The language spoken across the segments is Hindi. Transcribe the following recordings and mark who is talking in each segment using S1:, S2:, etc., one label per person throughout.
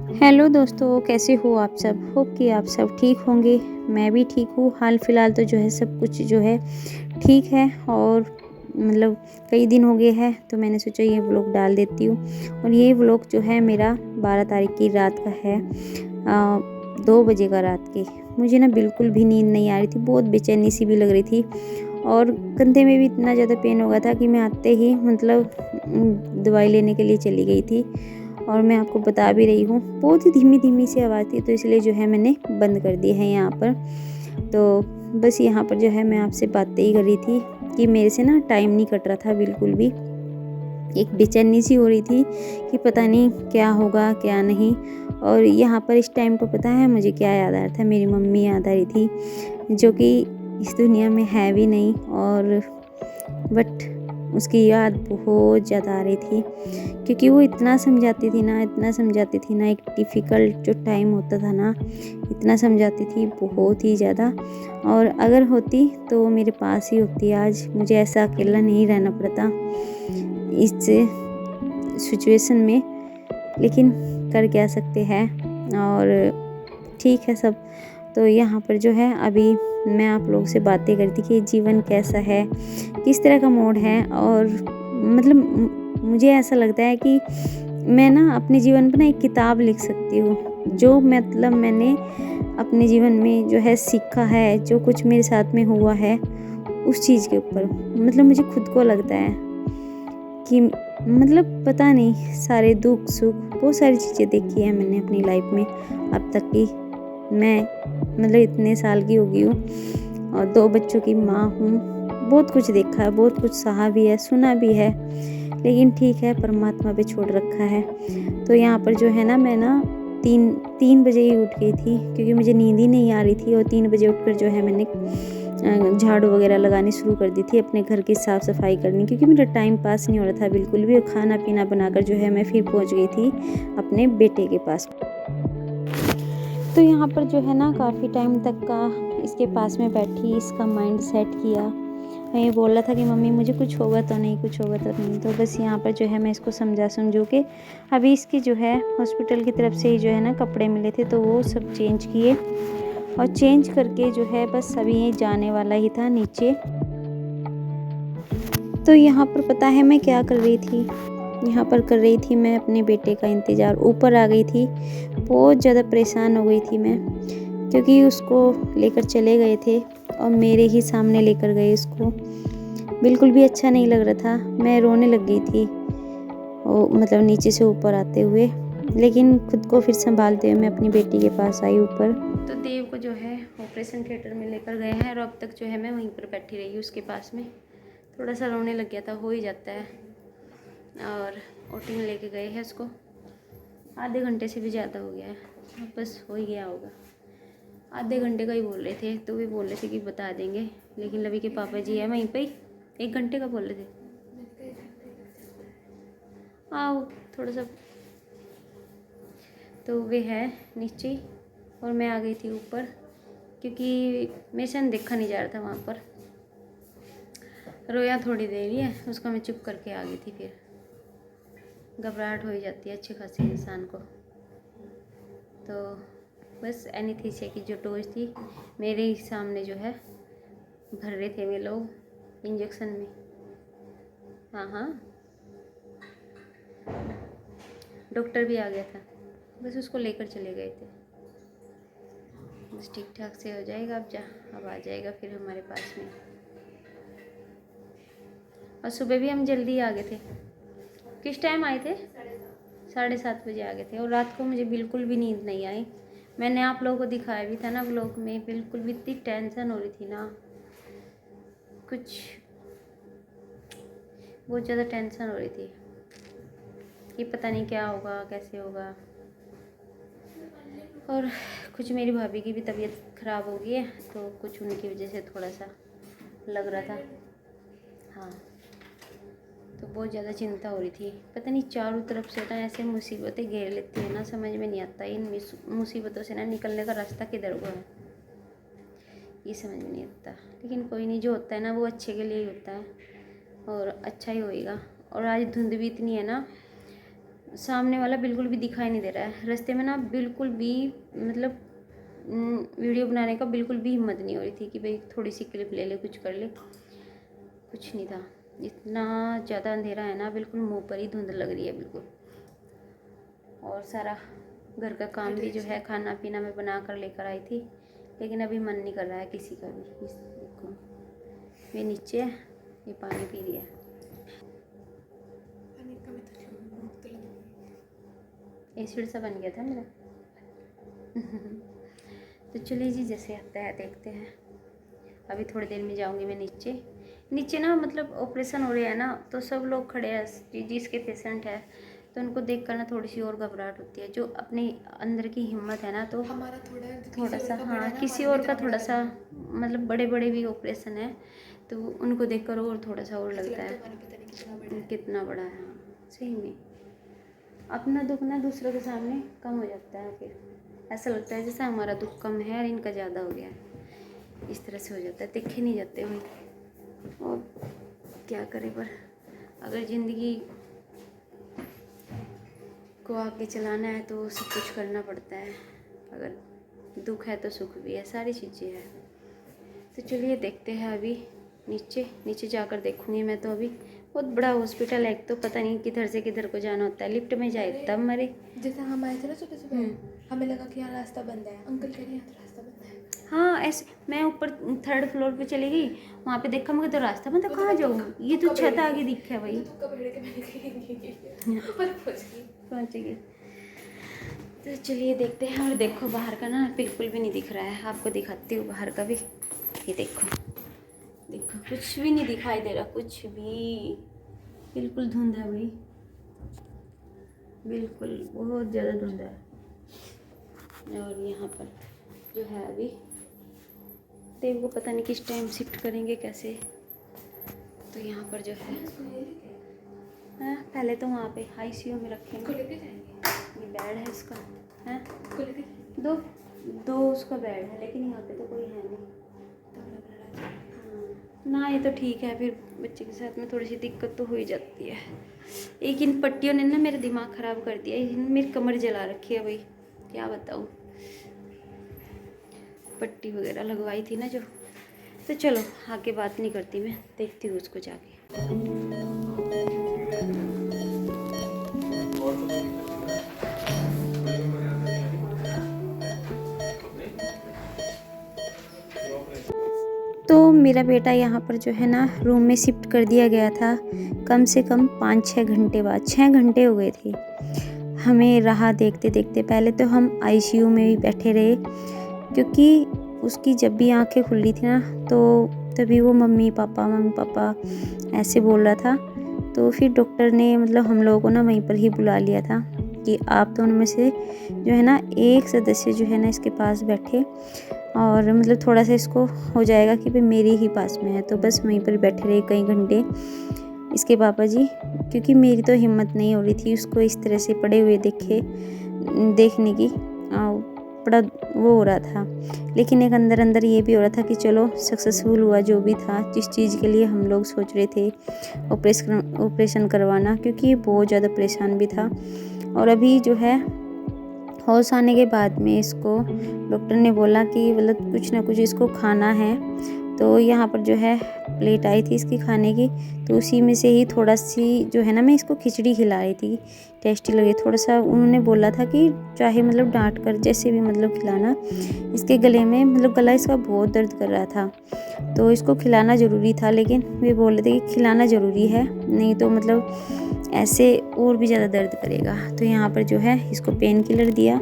S1: हेलो दोस्तों, कैसे हो आप सब? होप कि आप सब ठीक होंगे। मैं भी ठीक हूँ। हाल फिलहाल तो जो है सब कुछ जो है ठीक है। और मतलब कई दिन हो गए हैं तो मैंने सोचा ये व्लॉग डाल देती हूँ। और ये व्लॉग जो है मेरा 12 तारीख की रात का है, 2 बजे का रात की। मुझे ना बिल्कुल भी नींद नहीं आ रही थी, बहुत बेचैनी सी भी लग रही थी। और कंधे में भी इतना ज़्यादा पेन हो गया था कि मैं आते ही मतलब दवाई लेने के लिए चली गई थी। और मैं आपको बता भी रही हूँ, बहुत ही धीमी-धीमी सी आवाज़ थी, तो इसलिए जो है मैंने बंद कर दी है यहाँ पर। तो बस यहाँ पर जो है मैं आपसे बातें ही कर रही थी कि मेरे से ना टाइम नहीं कट रहा था बिल्कुल भी। एक बेचैनी सी हो रही थी कि पता नहीं क्या होगा, क्या नहीं। और यहाँ पर इस टाइम पर पता है मुझे क्या याद आ रहा था? मेरी मम्मी याद आ रही थी, जो कि इस दुनिया में है भी नहीं। और बट उसकी याद बहुत ज़्यादा आ रही थी, क्योंकि वो इतना समझाती थी ना, इतना समझाती थी ना। एक डिफ़िकल्ट जो टाइम होता था ना, इतना समझाती थी, बहुत ही ज़्यादा। और अगर होती तो वो मेरे पास ही होती आज, मुझे ऐसा अकेला नहीं रहना पड़ता इस सिचुएशन में। लेकिन कर क्या सकते हैं। और ठीक है सब। तो यहाँ पर जो है अभी मैं आप लोगों से बातें करती कि जीवन कैसा है, किस तरह का मोड है। और मतलब मुझे ऐसा लगता है कि मैं ना अपने जीवन पर ना एक किताब लिख सकती हूँ, जो मतलब मैंने अपने जीवन में जो है सीखा है, जो कुछ मेरे साथ में हुआ है उस चीज़ के ऊपर। मतलब मुझे खुद को लगता है कि मतलब पता नहीं, सारे दुख सुख बहुत सारी चीज़ें देखी है मैंने अपनी लाइफ में अब तक की। मैं मतलब इतने साल की हो गई हूँ और 2 बच्चों की माँ हूँ। बहुत कुछ देखा है, बहुत कुछ सहा भी है, सुना भी है। लेकिन ठीक है, परमात्मा पे छोड़ रखा है। तो यहाँ पर जो है ना मैं ना 3 बजे ही उठ गई थी, क्योंकि मुझे नींद ही नहीं आ रही थी। और 3 बजे उठकर जो है मैंने झाड़ू वगैरह लगानी शुरू कर दी थी, अपने घर की साफ़ सफाई करनी, क्योंकि मेरा टाइम पास नहीं हो रहा था बिल्कुल भी। और खाना पीना बनाकर जो है मैं फिर पहुँच गई थी अपने बेटे के पास। तो यहाँ पर जो है ना काफ़ी टाइम तक का इसके पास में बैठी, इसका माइंड सेट किया। ये बोल रहा था कि मम्मी मुझे कुछ होगा तो नहीं, कुछ होगा तो नहीं। तो बस यहाँ पर जो है मैं इसको समझू के अभी इसकी जो है हॉस्पिटल की तरफ से ही जो है ना कपड़े मिले थे, तो वो सब चेंज किए। और चेंज करके जो है बस अभी ये जाने वाला ही था नीचे। तो यहाँ पर पता है मैं क्या कर रही थी? यहाँ पर कर रही थी मैं अपने बेटे का इंतज़ार। ऊपर आ गई थी, बहुत ज़्यादा परेशान हो गई थी मैं, क्योंकि उसको लेकर चले गए थे और मेरे ही सामने लेकर गए उसको। बिल्कुल भी अच्छा नहीं लग रहा था, मैं रोने लग गई थी वो मतलब नीचे से ऊपर आते हुए। लेकिन खुद को फिर संभालते हुए मैं अपनी बेटी के पास आई ऊपर। तो देव को जो है ऑपरेशन थिएटर में लेकर गए हैं, और अब तक जो है मैं वहीं पर बैठी रही उसके पास में। थोड़ा सा रोने लग गया था, हो ही जाता है। और ओटी में लेके गए हैं उसको, आधे घंटे से भी ज़्यादा हो गया है, अब बस हो ही गया होगा। आधे घंटे का ही बोल रहे थे, तो भी बोल रहे थे कि बता देंगे। लेकिन लवी के पापा जी है वहीं पे ही, 1 घंटे का बोल रहे थे। आओ थोड़ा सा। तो वे है नीचे और मैं आ गई थी ऊपर, क्योंकि मेरे से देखा नहीं जा रहा था वहाँ पर। रोया थोड़ी देर ही है, उसको मैं चुप करके आ गई थी। फिर घबराहट हो ही जाती है अच्छी खासी इंसान को। तो बस एनीस्थीसिया की जो डोज थी मेरे ही सामने जो है भर रहे थे वे लोग इंजेक्शन में। हाँ हाँ, डॉक्टर भी आ गया था, बस उसको लेकर चले गए थे। बस ठीक ठाक से हो जाएगा अब आ जाएगा फिर हमारे पास में। और सुबह भी हम जल्दी आ गए थे। किस टाइम आए थे? 7:30 बजे आ गए थे। और रात को मुझे बिल्कुल भी नींद नहीं आई। मैंने आप लोगों को दिखाया भी था ना व्लॉग में, बिल्कुल भी इतनी टेंशन हो रही थी ना, कुछ बहुत ज़्यादा टेंशन हो रही थी कि पता नहीं क्या होगा, कैसे होगा। और कुछ मेरी भाभी की भी तबीयत ख़राब हो गई है, तो कुछ उनकी वजह से थोड़ा सा लग रहा था। हाँ, तो बहुत ज़्यादा चिंता हो रही थी। पता नहीं चारों तरफ से ना ऐसे मुसीबतें घेर लेती है ना, समझ में नहीं आता इन मुसीबतों से ना निकलने का रास्ता किधर को है, ये समझ में नहीं आता। लेकिन कोई नहीं, जो होता है ना वो अच्छे के लिए ही होता है और अच्छा ही होएगा। और आज धुंध भी इतनी है ना, सामने वाला बिल्कुल भी दिखाई नहीं दे रहा है। रास्ते में ना बिल्कुल भी मतलब वीडियो बनाने का बिल्कुल भी हिम्मत नहीं हो रही थी कि भाई थोड़ी सी क्लिप ले ले, कुछ कर ले, कुछ नहीं था। इतना ज़्यादा अंधेरा है ना, बिल्कुल मुंह पर ही धुंध लग रही है बिल्कुल। और सारा घर का काम भी जो है, खाना पीना मैं बना कर लेकर आई थी, लेकिन अभी मन नहीं कर रहा है किसी का भी। इस देखो ये नीचे है, ये पानी पी रही है। एसिड सा बन गया था मेरा। तो चलिए जी, जैसे आता है देखते हैं। अभी थोड़ी देर में जाऊंगी मैं नीचे। नीचे ना मतलब ऑपरेशन हो रहा है ना, तो सब लोग खड़े हैं जिसके पेशेंट है, तो उनको देख कर ना थोड़ी सी और घबराहट होती है। जो अपने अंदर की हिम्मत है ना, तो
S2: हमारा
S1: थोड़ा सा, हाँ किसी और का थोड़ा सा मतलब बड़े बड़े भी ऑपरेशन है, तो उनको देख कर और थोड़ा सा और लगता है कितना बड़ा है। हाँ सही में अपना दुख ना दूसरों के सामने कम हो जाता है, फिर ऐसा लगता है जैसे हमारा दुख कम है और इनका ज़्यादा हो गया है। इस तरह से हो जाता है, देखे नहीं जाते भाई। और क्या करें, पर अगर ज़िंदगी को आगे चलाना है तो सब कुछ करना पड़ता है। अगर दुख है तो सुख भी है, सारी चीज़ें हैं। तो चलिए देखते हैं अभी नीचे जाकर देखूँगी मैं। तो अभी बहुत बड़ा हॉस्पिटल है, एक तो पता नहीं किधर से किधर को जाना होता है, लिफ्ट में जाए तब मरे।
S2: जैसे हम आए थे ना सुबह सुबह, हमें लगा कि यहाँ रास्ता बंद है, अंकल कह रहे हैं यहाँ तो रास्ता बंद है।
S1: हाँ ऐसे मैं ऊपर 3rd फ्लोर पे चली गई, वहाँ पे देखा मुझे तो रास्ता बंद, कहाँ जाऊँ, ये तो छत आगे दिखा है भाई। पहुँच गई। तो चलिए देखते हैं। और देखो बाहर का ना बिल्कुल भी नहीं दिख रहा है, आपको दिखाती हूँ बाहर का भी। ये देखो देखो कुछ भी नहीं दिखाई दे रहा, कुछ भी, बिल्कुल धुंध है भाई, बिल्कुल बहुत ज़्यादा धुंध है। और यहाँ पर जो है अभी देव को पता नहीं किस टाइम शिफ्ट करेंगे कैसे। तो यहाँ पर जो है पहले तो वहाँ पे ICU में रखेंगे। ये बेड है इसका, है दो उसका बेड है, लेकिन यहाँ पे तो कोई है नहीं ना। ये तो ठीक है, फिर बच्चे के साथ में थोड़ी सी दिक्कत तो हो ही जाती है। एक इन पट्टियों ने ना मेरा दिमाग ख़राब कर दिया, इन्होंने मेरी कमर जला रखी है भाई, क्या बताऊँ। पट्टी वगैरह लगवाई थी ना जो। तो चलो आगे बात नहीं करती, मैं देखती हूँ उसको जाके। तो मेरा बेटा यहाँ पर जो है ना रूम में शिफ्ट कर दिया गया था, कम से कम 5-6 घंटे बाद, 6 घंटे हो गए थे हमें राह देखते देखते। पहले तो हम ICU में ही बैठे रहे, क्योंकि उसकी जब भी आंखें खुल रही थी ना, तो तभी वो मम्मी पापा ऐसे बोल रहा था। तो फिर डॉक्टर ने मतलब हम लोगों को ना वहीं पर ही बुला लिया था कि आप दोनों में से जो है ना एक सदस्य जो है ना इसके पास बैठे, और मतलब थोड़ा सा इसको हो जाएगा कि भाई मेरे ही पास में है। तो बस वहीं पर बैठे रहे कई घंटे इसके पापा जी, क्योंकि मेरी तो हिम्मत नहीं हो रही थी उसको इस तरह से पड़े हुए देखने की। बड़ा वो हो रहा था, लेकिन एक अंदर अंदर ये भी हो रहा था कि चलो सक्सेसफुल हुआ जो भी था, जिस चीज़ के लिए हम लोग सोच रहे थे ऑपरेशन करवाना, क्योंकि ये बहुत ज़्यादा परेशान भी था। और अभी जो है होश आने के बाद में इसको डॉक्टर ने बोला कि मतलब कुछ ना कुछ इसको खाना है। तो यहाँ पर जो है प्लेट आई थी इसकी खाने की, तो उसी में से ही थोड़ा सी जो है ना मैं इसको खिचड़ी खिला रही थी, टेस्टी लगे थोड़ा सा। उन्होंने बोला था कि चाहे मतलब डांट कर जैसे भी मतलब खिलाना, इसके गले में मतलब गला इसका बहुत दर्द कर रहा था, तो इसको खिलाना ज़रूरी था। लेकिन वे बोल रहे थे कि खिलाना ज़रूरी है, नहीं तो मतलब ऐसे और भी ज़्यादा दर्द करेगा। तो यहाँ पर जो है इसको पेन किलर दिया,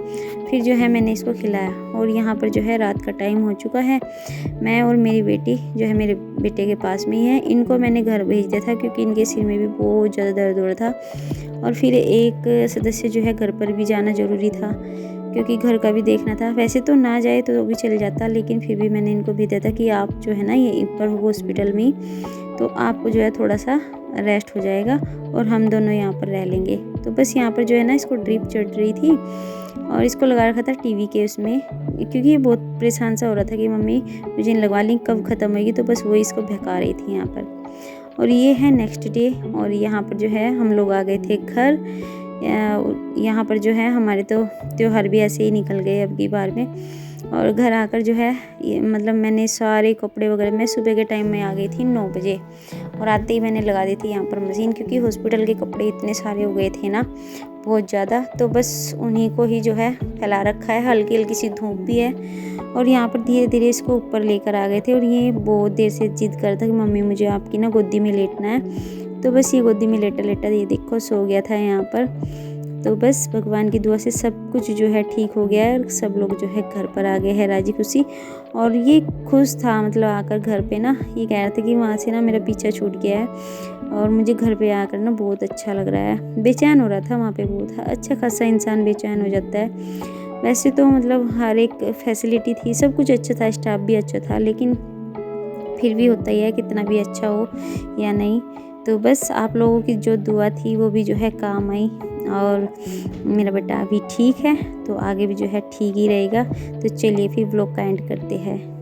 S1: फिर जो है मैंने इसको खिलाया। और यहाँ पर जो है रात का टाइम हो चुका है, मैं और मेरी बेटी जो है मेरे बेटे के पास में ही है। इनको मैंने घर भेज दिया था क्योंकि इनके सिर में भी बहुत ज़्यादा दर्द हो रहा था, और फिर एक सदस्य जो है घर पर भी जाना ज़रूरी था क्योंकि घर का भी देखना था। वैसे तो ना जाए तो भी चले जाता, लेकिन फिर भी मैंने इनको भेजा था कि आप जो है ना ये ऊपर हो हॉस्पिटल में, तो आपको जो है थोड़ा सा रेस्ट हो जाएगा और हम दोनों यहाँ पर रह लेंगे। तो बस यहाँ पर जो है ना इसको ड्रिप चढ़ रही थी और इसको लगा रखा था टीवी के उसमें, क्योंकि ये बहुत परेशान सा हो रहा था कि मम्मी मुझे लगवा ली, कब ख़त्म होगी। तो बस वही इसको बहका रही थी यहाँ पर। और ये है नेक्स्ट डे, और यहाँ पर जो है हम लोग आ गए थे घर। यहाँ पर जो है हमारे तो त्योहार भी ऐसे ही निकल गए अब की बार में। और घर आकर जो है ये मतलब मैंने सारे कपड़े वगैरह, मैं सुबह के टाइम में आ गई थी 9 बजे और आते ही मैंने लगा दी थी यहाँ पर मशीन, क्योंकि हॉस्पिटल के कपड़े इतने सारे हो गए थे ना बहुत ज़्यादा, तो बस उन्हीं को ही जो है फैला रखा है। हल्की हल्की सी धूप भी है और यहाँ पर धीरे धीरे इसको ऊपर लेकर आ गए थे और ये बहुत देर से जिद कर था कि मम्मी मुझे आपकी ना गोदी में लेटना है। तो बस ये गोदी में लेटा लेटा ये देखो सो गया था यहाँ पर। तो बस भगवान की दुआ से सब कुछ जो है ठीक हो गया है और सब लोग जो है घर पर आ गए हैं राजी खुशी। और ये खुश था मतलब आकर घर पे ना, ये कह रहा था कि वहाँ से ना मेरा पीछा छूट गया है और मुझे घर पे आकर ना बहुत अच्छा लग रहा है। बेचैन हो रहा था वहाँ पे बहुत, अच्छा खासा इंसान बेचैन हो जाता है। वैसे तो मतलब हर एक फैसिलिटी थी, सब कुछ अच्छा था, स्टाफ भी अच्छा था, लेकिन फिर भी होता ही है कितना भी अच्छा हो या नहीं। तो बस आप लोगों की जो दुआ थी वो भी जो है काम आई और मेरा बेटा अभी ठीक है, तो आगे भी जो है ठीक ही रहेगा। तो चलिए फिर व्लॉग का एंड करते हैं।